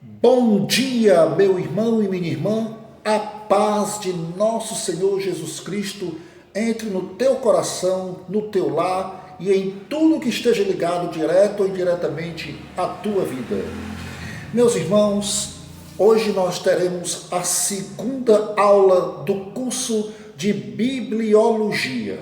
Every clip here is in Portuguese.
Bom dia, meu irmão e minha irmã. A paz de nosso Senhor Jesus Cristo entre no teu coração, no teu lar e em tudo que esteja ligado direto ou indiretamente à tua vida. Meus irmãos, hoje nós teremos a segunda aula do curso de Bibliologia.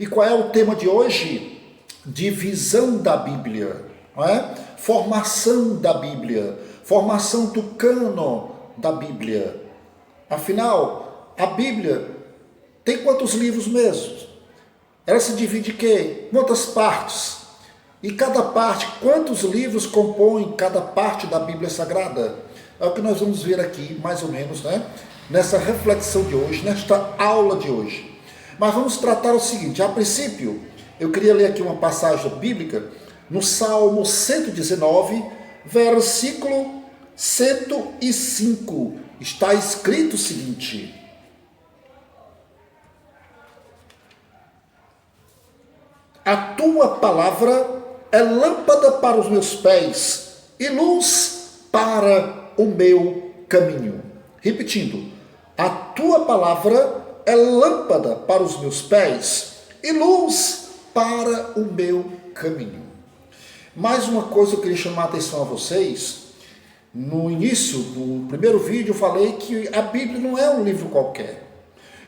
E qual é o tema de hoje? Divisão da Bíblia, não é? Formação da Bíblia, formação do cânon da Bíblia. Afinal, a Bíblia tem quantos livros mesmo? Ela se divide em quê? Quantas partes? E cada parte, quantos livros compõem cada parte da Bíblia Sagrada? É o que nós vamos ver aqui, mais ou menos, né? Nessa reflexão de hoje, nesta aula de hoje. Mas vamos tratar o seguinte: a princípio, eu queria ler aqui uma passagem bíblica no Salmo 119, versículo 105. Está escrito o seguinte: a tua palavra é lâmpada para os meus pés e luz para o meu caminho. Repetindo, a tua palavra é lâmpada para os meus pés e luz para o meu caminho. Mais uma coisa que eu queria chamar a atenção a vocês. No início do primeiro vídeo eu falei que a Bíblia não é um livro qualquer.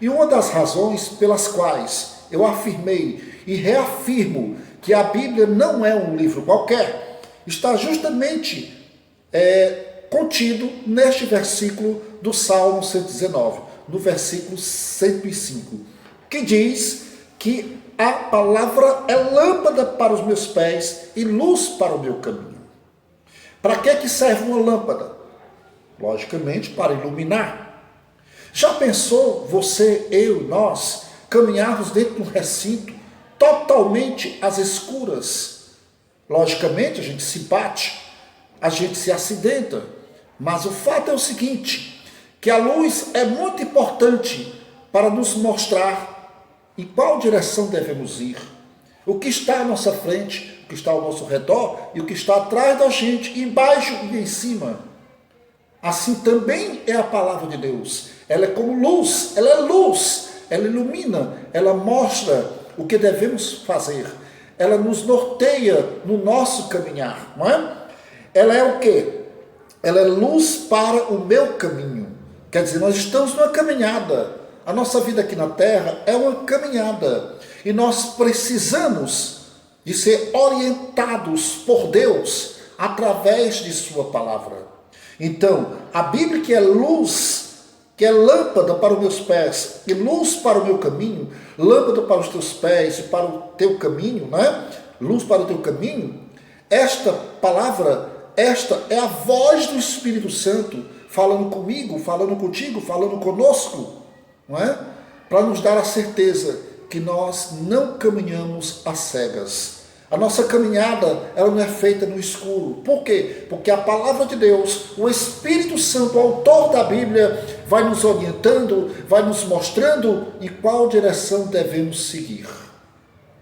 E uma das razões pelas quais eu afirmei e reafirmo que a Bíblia não é um livro qualquer, está justamente contido neste versículo do Salmo 119, no versículo 105, que diz que a palavra é lâmpada para os meus pés e luz para o meu caminho. Para que serve uma lâmpada? Logicamente, para iluminar. Já pensou você, eu, nós, caminharmos dentro de um recinto totalmente às escuras? Logicamente, a gente se bate, a gente se acidenta. Mas o fato é o seguinte, que a luz é muito importante para nos mostrar em qual direção devemos ir, o que está à nossa frente, o que está ao nosso redor e o que está atrás da gente, embaixo e em cima. Assim também é a palavra de Deus. Ela é como luz, ela ilumina, ela mostra o que devemos fazer. Ela nos norteia no nosso caminhar, não é? Ela é o quê? Ela é luz para o meu caminho. Quer dizer, nós estamos numa caminhada. A nossa vida aqui na Terra é uma caminhada. E nós precisamos de ser orientados por Deus através de sua palavra. Então, a Bíblia, que é luz, que é lâmpada para os meus pés e luz para o meu caminho, lâmpada para os teus pés e para o teu caminho, né? Luz para o teu caminho. Esta palavra, esta é a voz do Espírito Santo falando comigo, falando contigo, falando conosco, não é? Para nos dar a certeza que nós não caminhamos às cegas. A nossa caminhada, ela não é feita no escuro. Por quê? Porque a palavra de Deus, o Espírito Santo, o autor da Bíblia, vai nos orientando, vai nos mostrando em qual direção devemos seguir.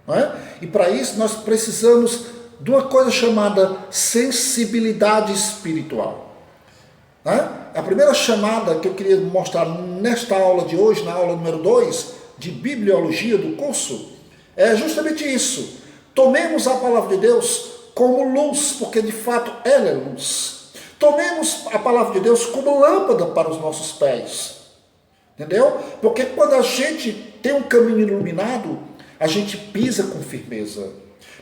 Não é? E para isso nós precisamos de uma coisa chamada sensibilidade espiritual. Não é? A primeira chamada que eu queria mostrar nesta aula de hoje, na aula número 2, de Bibliologia do curso, é justamente isso. Tomemos a palavra de Deus como luz, porque de fato ela é luz. Tomemos a palavra de Deus como lâmpada para os nossos pés. Entendeu? Porque quando a gente tem um caminho iluminado, a gente pisa com firmeza.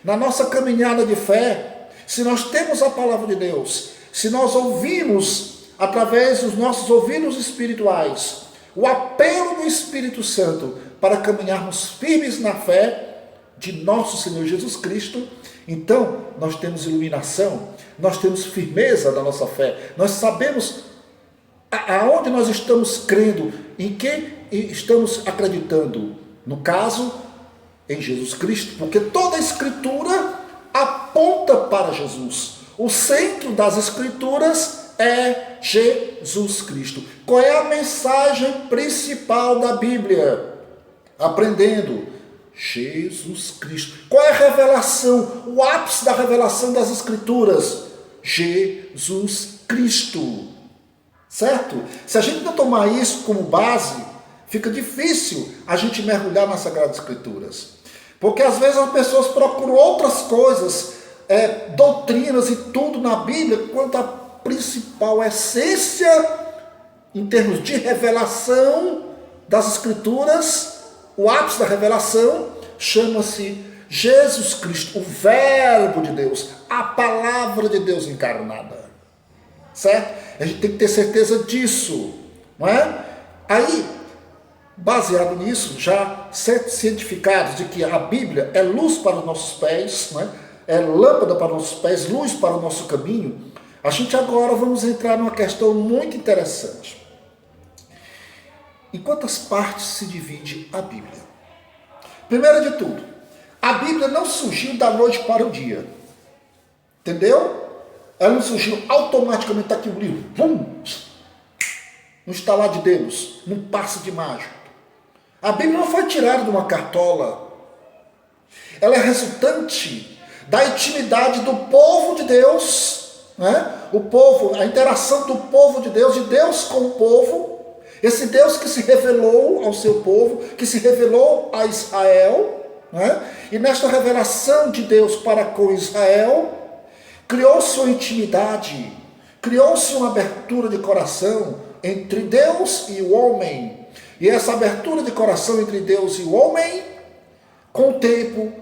Na nossa caminhada de fé, se nós temos a palavra de Deus, se nós ouvimos através dos nossos ouvidos espirituais o apelo do Espírito Santo para caminharmos firmes na fé de nosso Senhor Jesus Cristo, então nós temos iluminação, nós temos firmeza da nossa fé, nós sabemos aonde nós estamos crendo, em quem estamos acreditando. No caso, em Jesus Cristo, porque toda a Escritura aponta para Jesus. O centro das Escrituras é Jesus Cristo. Qual é a mensagem principal da Bíblia? Aprendendo Jesus Cristo. Qual é a revelação, o ápice da revelação das Escrituras? Jesus Cristo. Certo? Se a gente não tomar isso como base, fica difícil a gente mergulhar nas Sagradas Escrituras. Porque às vezes as pessoas procuram outras coisas, doutrinas e tudo na Bíblia, quanto a principal essência, em termos de revelação das Escrituras, o ápice da revelação, chama-se Jesus Cristo, o Verbo de Deus, a Palavra de Deus encarnada. Certo? A gente tem que ter certeza disso, não é? Aí, baseado nisso, já cientificados de que a Bíblia é luz para os nossos pés, não é? É lâmpada para os nossos pés, luz para o nosso caminho, a gente agora vamos entrar numa questão muito interessante. Em quantas partes se divide a Bíblia? Primeiro de tudo, a Bíblia não surgiu da noite para o dia. Entendeu? Ela não surgiu automaticamente, está aqui o livro. No estalar de dedos, num passe de mágica. A Bíblia não foi tirada de uma cartola. Ela é resultante da intimidade do povo de Deus, né? O povo, a interação do povo de Deus com o povo. Esse Deus que se revelou ao seu povo, que se revelou a Israel, né? E nesta revelação de Deus para com Israel, criou-se uma intimidade, criou-se uma abertura de coração entre Deus e o homem. E essa abertura de coração entre Deus e o homem, com o tempo,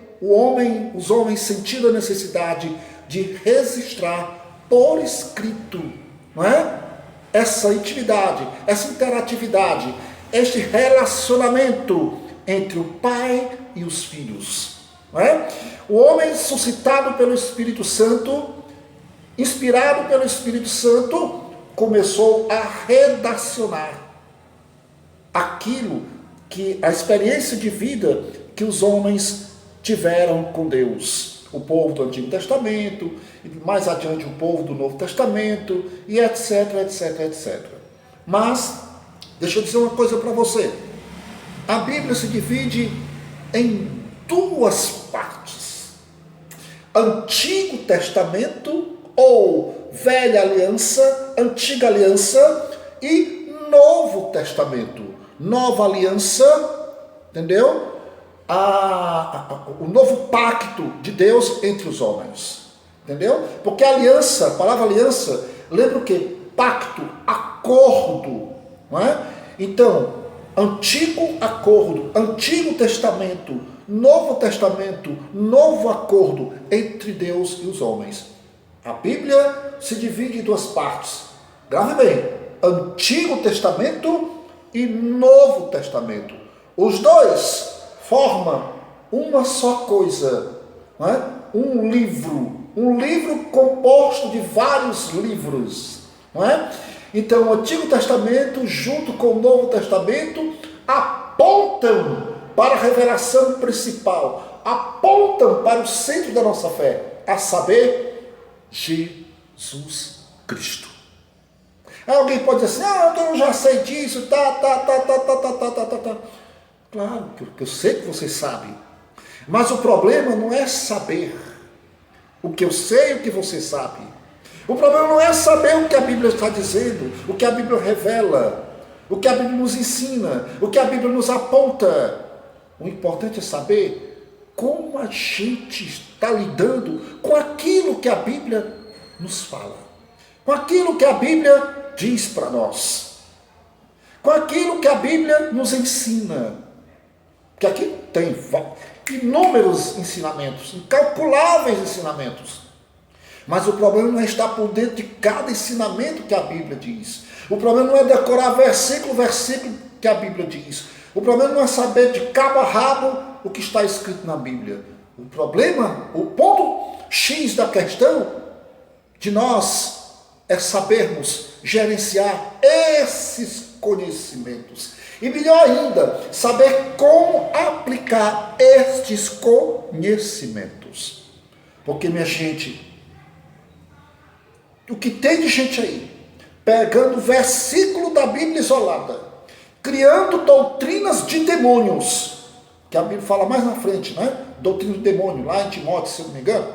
os homens sentiram a necessidade de registrar por escrito, não é? Essa intimidade, essa interatividade, este relacionamento entre o pai e os filhos. Não é? O homem suscitado pelo Espírito Santo, inspirado pelo Espírito Santo, começou a redacionar aquilo que a experiência de vida que os homens tiveram com Deus. O povo do Antigo Testamento, e mais adiante o povo do Novo Testamento, e etc, etc, etc. Mas, deixa eu dizer uma coisa para você. A Bíblia se divide em duas partes. Antigo Testamento, ou Velha Aliança, Antiga Aliança, e Novo Testamento. Nova Aliança, entendeu? O novo pacto de Deus entre os homens, entendeu? Porque a aliança, a palavra aliança, lembra o que? Pacto, acordo, não é? Então, antigo acordo, Antigo Testamento, Novo Testamento, novo acordo entre Deus e os homens. A Bíblia se divide em duas partes, grave bem, Antigo Testamento e Novo Testamento. Os dois forma uma só coisa, não é? Um livro composto de vários livros, não é? Então o Antigo Testamento junto com o Novo Testamento apontam para a revelação principal, apontam para o centro da nossa fé, a saber, Jesus Cristo. Aí alguém pode dizer assim, eu já sei disso, Claro que eu sei que você sabe, mas o problema não é saber o que eu sei e o que você sabe. O problema não é saber o que a Bíblia está dizendo, o que a Bíblia revela, o que a Bíblia nos ensina, o que a Bíblia nos aponta. O importante é saber como a gente está lidando com aquilo que a Bíblia nos fala, com aquilo que a Bíblia diz para nós, com aquilo que a Bíblia nos ensina. Que aqui tem inúmeros ensinamentos, incalculáveis ensinamentos. Mas o problema não é estar por dentro de cada ensinamento que a Bíblia diz. O problema não é decorar versículo que a Bíblia diz. O problema não é saber de cabo a rabo o que está escrito na Bíblia. O problema, o ponto X da questão de nós é sabermos gerenciar esses conhecimentos. E melhor ainda, saber como aplicar estes conhecimentos. Porque, minha gente, o que tem de gente aí, pegando versículo da Bíblia isolada, criando doutrinas de demônios, que a Bíblia fala mais na frente, né? Doutrina de demônio, lá em Timóteo, se eu não me engano.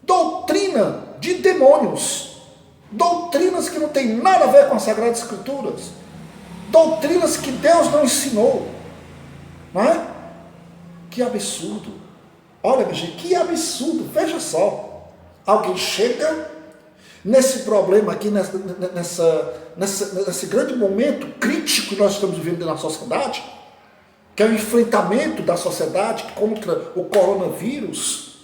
Doutrina de demônios, doutrinas que não tem nada a ver com as Sagradas Escrituras, doutrinas que Deus não ensinou, não é? Que absurdo! Olha, minha gente, que absurdo! Veja só, alguém chega nesse problema aqui, nesse grande momento crítico que nós estamos vivendo na sociedade, que é o enfrentamento da sociedade contra o coronavírus,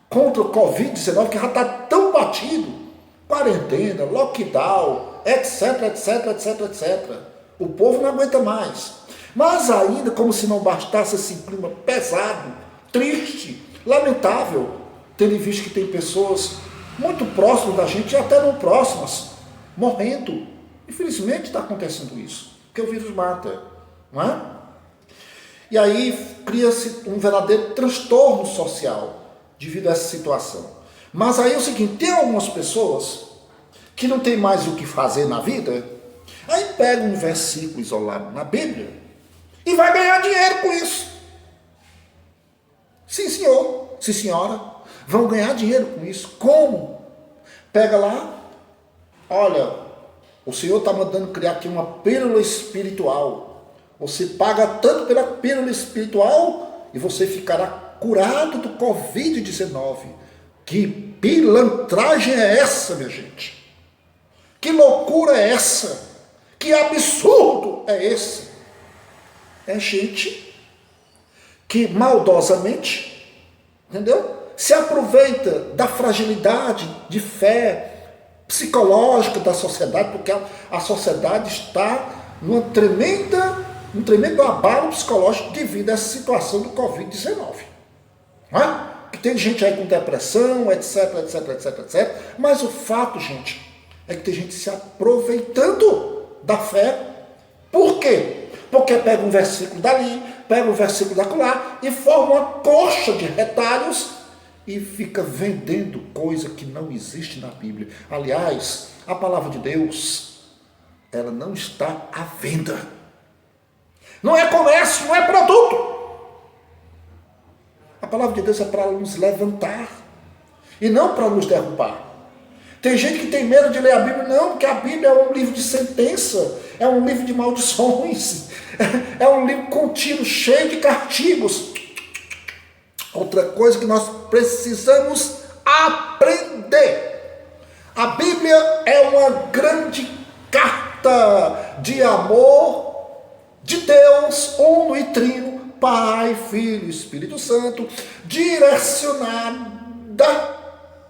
contra o Covid-19, que já está tão batido, quarentena, lockdown, etc, etc, etc, etc. O povo não aguenta mais. Mas ainda, como se não bastasse esse clima pesado, triste, lamentável, tendo visto que tem pessoas muito próximas da gente, e até não próximas, morrendo. Infelizmente está acontecendo isso, porque o vírus mata, não é? E aí cria-se um verdadeiro transtorno social devido a essa situação. Mas aí é o seguinte, tem algumas pessoas que não tem mais o que fazer na vida, aí pega um versículo isolado na Bíblia e vai ganhar dinheiro com isso. Sim, senhor, sim, senhora, vão ganhar dinheiro com isso. Como? Pega lá, olha, o Senhor está mandando criar aqui uma pílula espiritual. Você paga tanto pela pílula espiritual e você ficará curado do Covid-19. Que pilantragem é essa, minha gente? Que loucura é essa? Que absurdo é esse? É gente que maldosamente, entendeu? Se aproveita da fragilidade de fé psicológica da sociedade, porque a sociedade está num tremendo abalo psicológico devido a essa situação do Covid-19. Não é? Que tem gente aí com depressão, etc, etc, etc, etc. Mas o fato, gente, é que tem gente se aproveitando da fé. Por quê? Porque pega um versículo dali, pega um versículo daquela e forma uma coxa de retalhos e fica vendendo coisa que não existe na Bíblia. Aliás, a palavra de Deus, ela não está à venda. Não é comércio, não é produto. A palavra de Deus é para nos levantar e não para nos derrubar. Tem gente que tem medo de ler a Bíblia. Não, porque a Bíblia é um livro de sentença, é um livro de maldições, é um livro contínuo, cheio de castigos. Outra coisa que nós precisamos aprender. A Bíblia é uma grande carta de amor de Deus, uno e trino, Pai, Filho e Espírito Santo, direcionada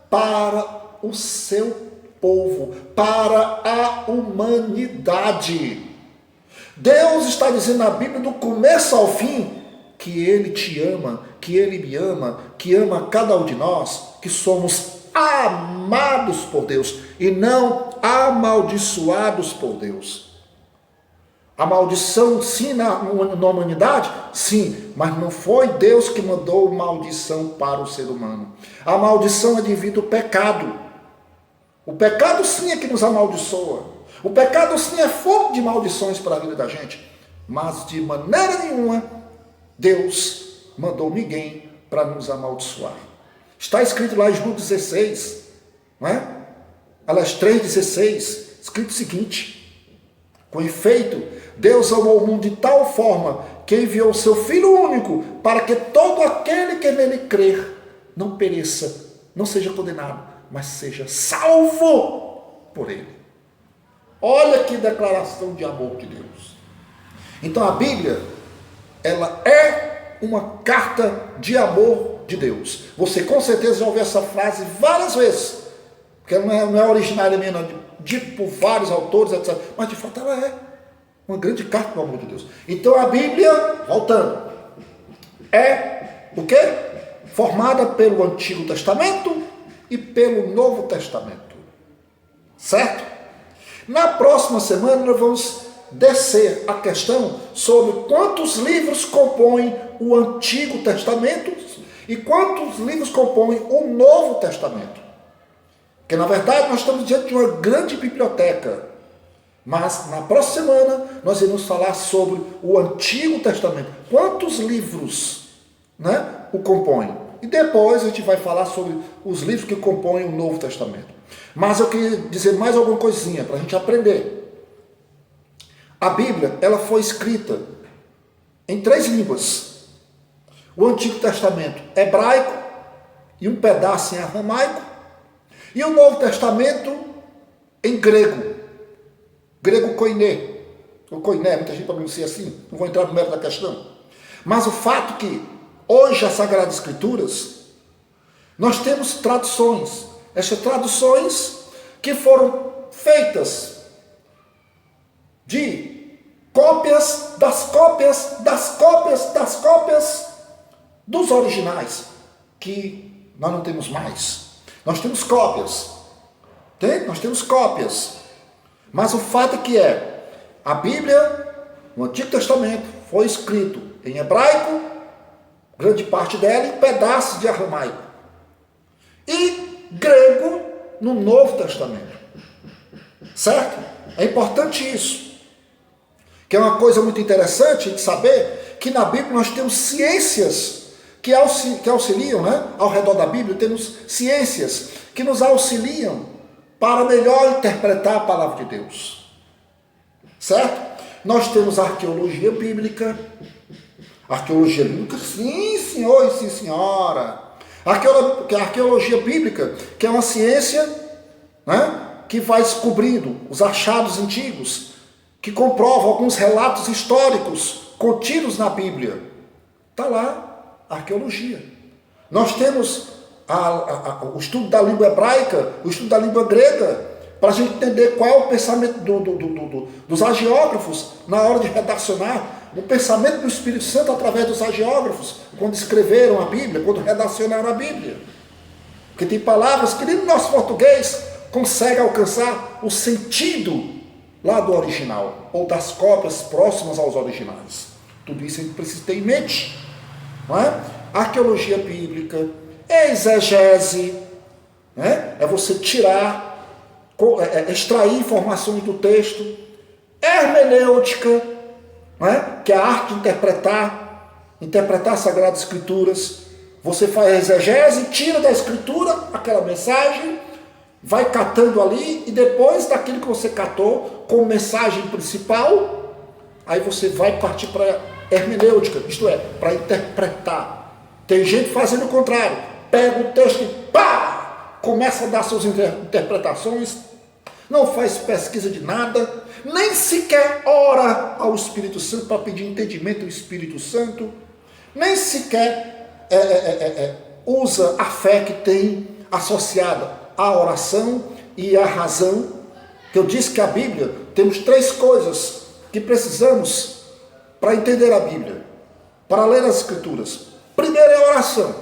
para o seu povo, para a humanidade. Deus está dizendo na Bíblia, do começo ao fim, que Ele te ama, que Ele me ama, que ama cada um de nós, que somos amados por Deus e não amaldiçoados por Deus. A maldição, sim, na humanidade? Sim, mas não foi Deus que mandou maldição para o ser humano. A maldição é devido ao pecado. O pecado, sim, é que nos amaldiçoa. O pecado, sim, é fonte de maldições para a vida da gente. Mas, de maneira nenhuma, Deus mandou ninguém para nos amaldiçoar. Está escrito lá em João 16, não é? Aliás, 3,16, escrito o seguinte: com efeito, Deus amou o mundo de tal forma que enviou o seu Filho único para que todo aquele que nele crer não pereça, não seja condenado, mas seja salvo por ele. Olha que declaração de amor de Deus. Então a Bíblia, ela é uma carta de amor de Deus. Você com certeza já ouviu essa frase várias vezes, porque não é originária minha, não, dito por vários autores, etc. Mas de fato ela é uma grande carta do amor de Deus. Então a Bíblia, voltando, é o quê? Formada pelo Antigo Testamento e pelo Novo Testamento. Certo? Na próxima semana nós vamos descer a questão sobre quantos livros compõem o Antigo Testamento e quantos livros compõem o Novo Testamento. Porque na verdade nós estamos diante de uma grande biblioteca. Mas na próxima semana nós iremos falar sobre o Antigo Testamento. Quantos livros, né, o compõem? E depois a gente vai falar sobre os livros que compõem o Novo Testamento. Mas eu queria dizer mais alguma coisinha para a gente aprender. A Bíblia, ela foi escrita em 3 línguas. O Antigo Testamento hebraico e um pedaço em aramaico, e o Novo Testamento em grego. Grego koiné. O koiné, muita gente pronuncia assim, não vou entrar no mérito da questão. Mas o fato que hoje as Sagradas Escrituras, nós temos traduções. Essas traduções que foram feitas de cópias das cópias das cópias das cópias dos originais, que nós não temos mais. Nós temos cópias. Nós temos cópias. Mas o fato é que a Bíblia, no Antigo Testamento, foi escrito em hebraico, grande parte dela, em pedaços de aramaico. E grego no Novo Testamento. Certo? É importante isso. Que é uma coisa muito interessante de saber que na Bíblia nós temos ciências que auxiliam, né? Ao redor da Bíblia temos ciências que nos auxiliam para melhor interpretar a palavra de Deus. Certo? Nós temos a arqueologia bíblica. Arqueologia bíblica, sim senhor e sim senhora. A arqueologia bíblica, que é uma ciência, né, que vai descobrindo os achados antigos, que comprova alguns relatos históricos contidos na Bíblia. Está lá a arqueologia. Nós temos o estudo da língua hebraica, o estudo da língua grega, para a gente entender qual é o pensamento dos hagiógrafos na hora de redacionar, o pensamento do Espírito Santo através dos hagiógrafos, quando escreveram a Bíblia, quando redacionaram a Bíblia. Porque tem palavras que nem no nosso português consegue alcançar o sentido lá do original, ou das cópias próximas aos originais. Tudo isso a gente precisa ter em mente. Não é? Arqueologia bíblica, exegese, né? É você tirar, extrair informações do texto. Hermenêutica, né? Que é a arte de interpretar as Sagradas Escrituras. Você faz a exegese, tira da Escritura aquela mensagem, vai catando ali, e depois daquilo que você catou como mensagem principal, aí você vai partir para hermenêutica, isto é, para interpretar. Tem gente fazendo o contrário, pega o texto e pá, começa a dar suas interpretações, não faz pesquisa de nada, nem sequer ora ao Espírito Santo para pedir entendimento do Espírito Santo, nem sequer usa a fé que tem associada à oração e à razão. Que eu disse que a Bíblia, temos 3 coisas que precisamos para entender a Bíblia, para ler as Escrituras. Primeiro é oração,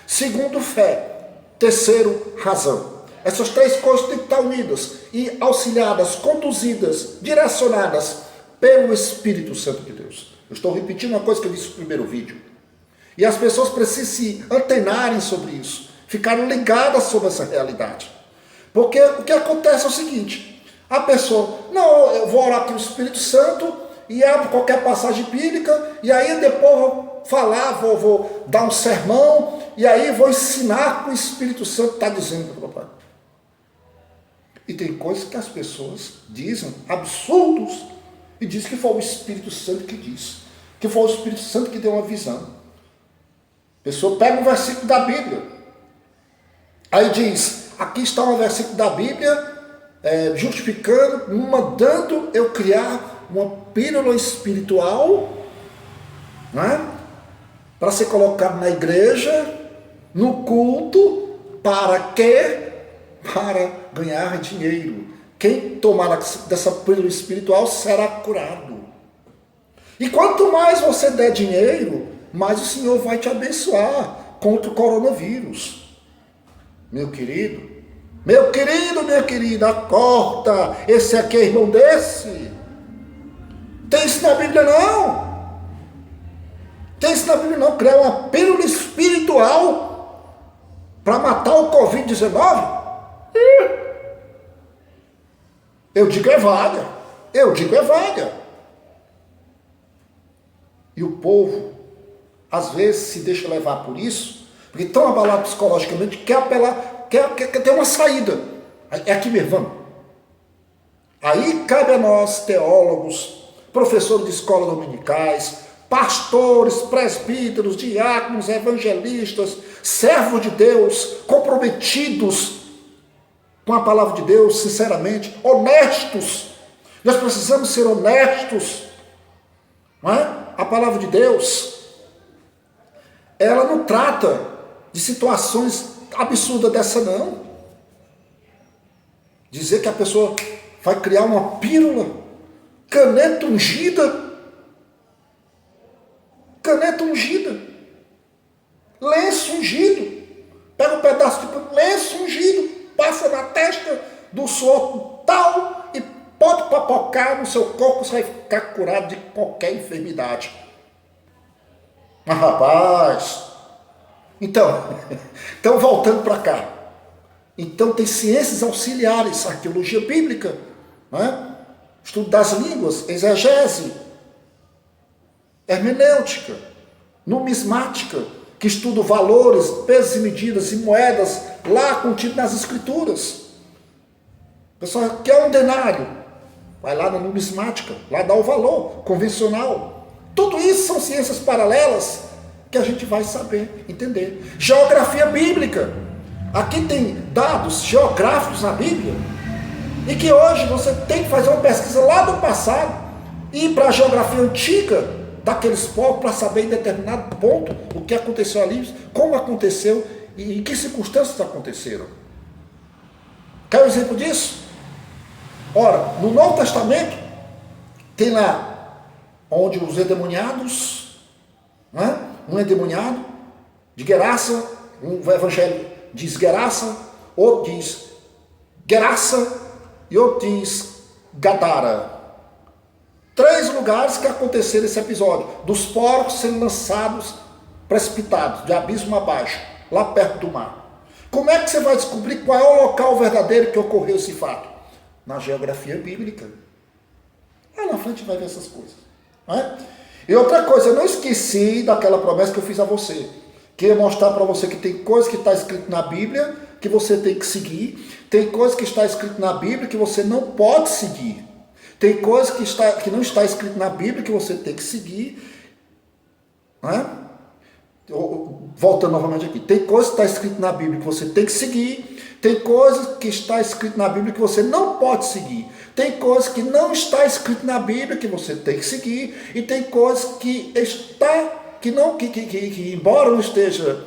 segundo fé, terceiro razão. Essas 3 coisas têm que estar unidas e auxiliadas, conduzidas, direcionadas pelo Espírito Santo de Deus. Eu estou repetindo uma coisa que eu disse no primeiro vídeo. E as pessoas precisam se antenarem sobre isso, ficarem ligadas sobre essa realidade. Porque o que acontece é o seguinte: a pessoa, não, eu vou orar aqui o Espírito Santo e abro qualquer passagem bíblica, e aí depois vou falar, vou dar um sermão, e aí vou ensinar o que o Espírito Santo está dizendo para o papai. E tem coisas que as pessoas dizem, absurdos, e dizem que foi o Espírito Santo que disse, que foi o Espírito Santo que deu uma visão. A pessoa pega um versículo da Bíblia, aí diz, aqui está um versículo da Bíblia, justificando, mandando eu criar uma pílula espiritual, né, para ser colocado na igreja, no culto, para quê? Para ganhar dinheiro. Quem tomar dessa pílula espiritual será curado. E quanto mais você der dinheiro, mais o Senhor vai te abençoar contra o coronavírus. Meu querido, minha querida, acorda. Esse aqui é irmão desse. Tem isso na Bíblia não. Tem isso na Bíblia não. Criar uma pílula espiritual para matar o Covid-19. Eu digo é vaga. E o povo, às vezes, se deixa levar por isso, porque tão abalado psicologicamente, quer apelar, quer ter uma saída. É aqui mesmo, vamos. Aí cabe a nós, teólogos, professores de escola dominicais, pastores, presbíteros, diáconos, evangelistas, servos de Deus, comprometidos com a palavra de Deus, sinceramente, honestos. Nós precisamos ser honestos, não é? A palavra de Deus, ela não trata de situações absurdas dessa, não. Dizer que a pessoa vai criar uma pílula, caneta ungida, lenço ungido, pega um pedaço de lenço ungido, passa na testa do suor tal e pode papocar no seu corpo, você vai ficar curado de qualquer enfermidade. Mas rapaz, então voltando para cá, então tem ciências auxiliares, arqueologia bíblica, não é? Estudo das línguas, exegese, hermenêutica, numismática, que estuda valores, pesos e medidas e moedas lá contido nas escrituras. O pessoal quer um denário, vai lá na numismática, lá dá o valor convencional. Tudo isso são ciências paralelas que a gente vai saber, entender. Geografia bíblica. Aqui tem dados geográficos na Bíblia e que hoje você tem que fazer uma pesquisa lá do passado e ir para a geografia antiga daqueles povos para saber em determinado ponto o que aconteceu ali, como aconteceu e em que circunstâncias aconteceram. Quer um exemplo disso? Ora, no Novo Testamento tem lá onde os endemoniados, né? Um endemoniado de Geraça, um evangelho diz Geraça, outro diz Geraça e outro diz Gadara. 3 lugares que aconteceram esse episódio, dos porcos sendo lançados, precipitados, de abismo abaixo, lá perto do mar. Como é que você vai descobrir qual é o local verdadeiro que ocorreu esse fato? Na geografia bíblica. Lá na frente vai ver essas coisas. Não é? E outra coisa, eu não esqueci daquela promessa que eu fiz a você. Queria mostrar para você que tem coisa que está escrito na Bíblia que você tem que seguir. Tem coisa que está escrito na Bíblia que você não pode seguir. Tem coisa que não está escrito na Bíblia que você tem que seguir. Não é? Voltando novamente aqui. Tem coisa que está escrito na Bíblia que você tem que seguir. Tem coisa que está escrito na Bíblia que você não pode seguir. Tem coisa que não está escrito na Bíblia que você tem que seguir. E tem coisa que embora não esteja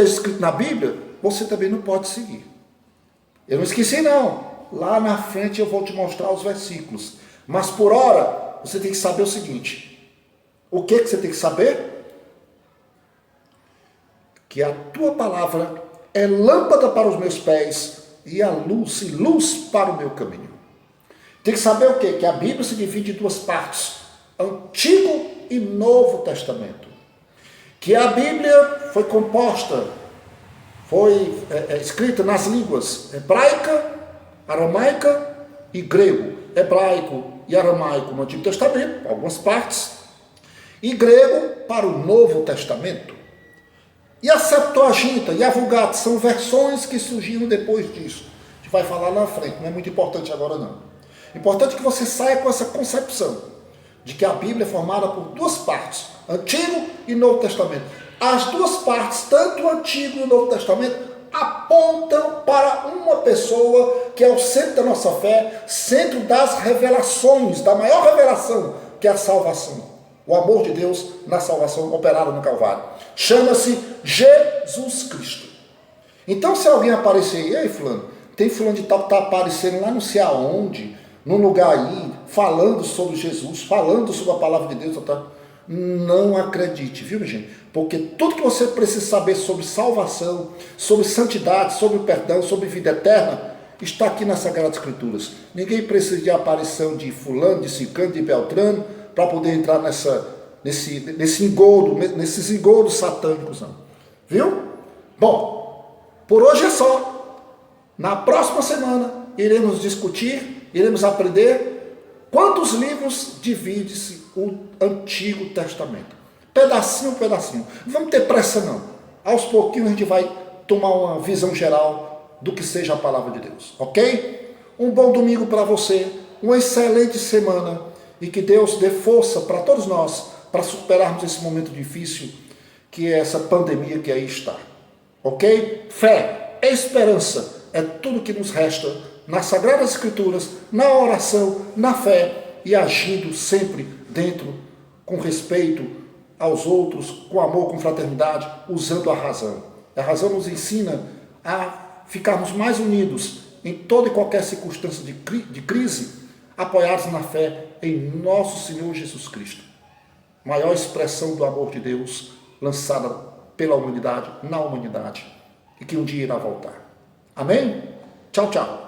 escrito na Bíblia, você também não pode seguir. Eu não esqueci não. Lá na frente eu vou te mostrar os versículos. Mas por hora, você tem que saber o seguinte. O que você tem que saber? Que a tua palavra é lâmpada para os meus pés e luz para o meu caminho. Tem que saber o quê? Que a Bíblia se divide em 2 partes. Antigo e Novo Testamento. Que a Bíblia foi composta, foi escrita nas línguas hebraica, aramaica e grego. Hebraico e aramaico no Antigo Testamento, algumas partes, e grego para o Novo Testamento. E a Septuaginta e a Vulgata são versões que surgiram depois disso. A gente vai falar lá na frente, não é muito importante agora não. Importante que você saia com essa concepção de que a Bíblia é formada por 2 partes, Antigo e Novo Testamento. As 2 partes, tanto o Antigo e o Novo Testamento, apontam para uma pessoa que é o centro da nossa fé, centro das revelações, da maior revelação, que é a salvação. O amor de Deus na salvação operada no Calvário. Chama-se Jesus Cristo. Então, se alguém aparecer, e aí fulano, tem fulano de tal que está aparecendo lá não sei aonde, num lugar aí, falando sobre Jesus, falando sobre a palavra de Deus, não acredite, viu, gente? Porque tudo que você precisa saber sobre salvação, sobre santidade, sobre perdão, sobre vida eterna, está aqui nas Sagradas Escrituras. Ninguém precisa de aparição de fulano, de ciclano, de beltrano, para poder entrar nesses engodos satânicos, não. Viu? Bom, por hoje é só. Na próxima semana, iremos discutir, iremos aprender quantos livros divide-se o Antigo Testamento. Pedacinho, pedacinho. Não vamos ter pressa, não. Aos pouquinhos a gente vai tomar uma visão geral do que seja a palavra de Deus, ok? Um bom domingo para você, uma excelente semana e que Deus dê força para todos nós para superarmos esse momento difícil que é essa pandemia que aí está, ok? Fé, esperança é tudo que nos resta nas Sagradas Escrituras, na oração, na fé e agindo sempre dentro, com respeito aos outros, com amor, com fraternidade, usando a razão. A razão nos ensina a ficarmos mais unidos em toda e qualquer circunstância de crise, apoiados na fé em nosso Senhor Jesus Cristo. Maior expressão do amor de Deus lançada pela humanidade, na humanidade, e que um dia irá voltar. Amém? Tchau, tchau.